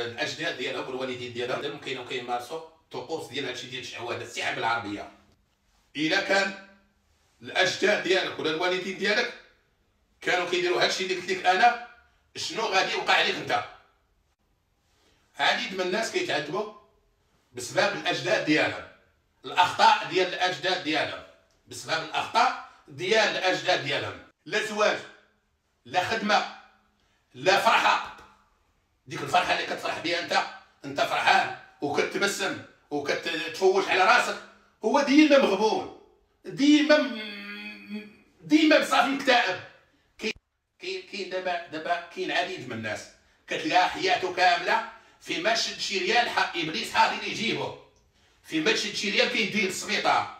الاجداد ديالهم والوالدين ديالهم كانوا كيمارسوا طقوس ديال هادشي ديال الشعوذه السحر بالعربيه. الا كان الاجداد ديالك ولا الوالدين ديالك كانوا كيديروا هادشي اللي قلت لك انا، شنو غادي يوقع عليك انت؟ عديد من الناس كيتعذبوا بسبب الاجداد ديالهم، الاخطاء ديال الاجداد ديالهم، بسبب الاخطاء ديال الاجداد ديالهم. لا زواج، لا خدمه، لا فرحه. ديك الفرحه اللي كتفرح بها انت فرحان وكتبسم وكتفوش على راسك، هو ديما مغبون، ديما بصافي مكتئب. كاين دابا كاين عديد من الناس كتلقى حياته كامله في ما شد شي ريال ابليس حاضر يجيبه، في ما شد شي ريال كيديه للسبيطار،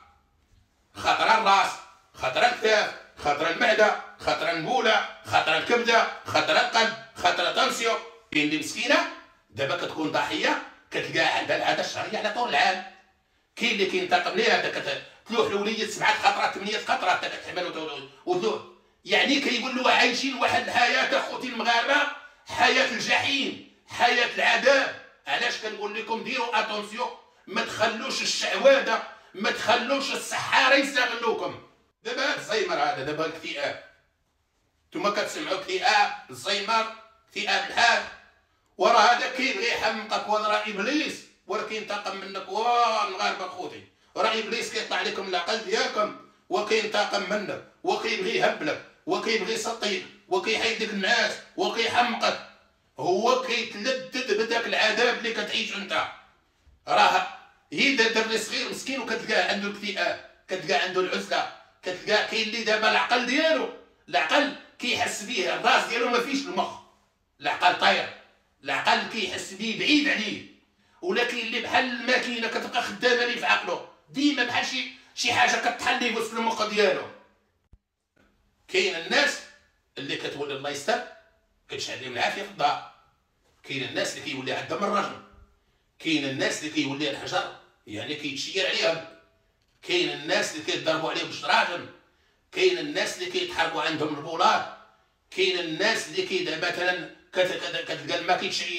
خطره الراس، خطره الكتاف، خطره المعده، خطره البوله، خطره الكبده، خطره القلب، خطره طنسيو. كاين اللي مسكينه دابا كتكون ضحيه كتلقى عندها العاده الشهريه على طول العام. كاين اللي كينتقم ليها تلوح الوليد 7 خطرات 8 خطرات حتى كتحمل وتلوح. يعني كيولوا عايشين واحد الحياه اخوتي المغاربه، حياه الجحيم، حياه العذاب. علاش كنقول لكم ديروا اتونسيون، ما تخلوش الشعوذه، ما تخلوش السحاره يستغلوكم. دابا هاد الزيمر هذا، دابا الاكتئاب، نتوما كتسمعوا اكتئاب، الزيمر، اكتئاب الحاد، وراه هذا كيبغي يحمقك، وراه ابليس وراه كينتقم منك. المغاربه خوتي، راه ابليس كيطلع لكم العقل ديالكم وكينتقم منك وكيبغي يهبلك وكيبغي يسطيك وكيحيد لك الناس وكيحمقك. هو كيتلذذ بداك العذاب اللي كتعيش انت. راه هي دري صغير مسكين وكتلقاه عنده الاكتئاب، كتلقاه عنده العزله، كتلقاه كاين اللي دابا العقل ديالو، العقل كيحس بيه، الراس ديالو ما فيش المخ، العقل طاير، العقل كيحس بيه بعيد عليه. ولكن اللي بحال الماكينه كتبقى خدامه ليه في عقله، ديما بحال شي حاجه كطحن ليه وسط المخ ديالو. كاين الناس اللي كتولي الله يستر كتشعل لهم العافيه في الدار، كاين الناس اللي كيولي عندهم الرجل، كاين الناس اللي كيولي الحجر يعني كيتشير عليهم، كاين الناس اللي كيضربوا عليهم بالشراجم، كاين الناس اللي كيتحرقوا عندهم البولار، كاين الناس اللي مثلا كتلقى الماء كيتشعل،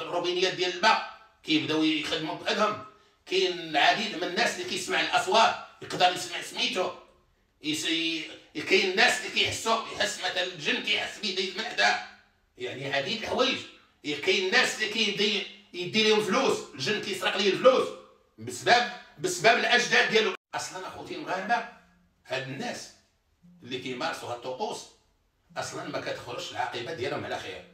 الروبينيات ديال الماء كيبداو يخدموا بأدهم. كاين العديد من الناس اللي كيسمع الاصوات يقدر يسمع سميتو. كاين الناس اللي يحس مثلا الجن كيحس بيه دايز من حداه، يعني عديد الحوايج. كاين الناس اللي يدي لهم فلوس، الجن كيسرق ليه الفلوس بسبب الاجداد ديالو. اصلا اخوتي المغاربه، هاد الناس اللي كيمارسوا هاد الطقوس اصلا ما كتخرجش العاقبه ديالهم على خير.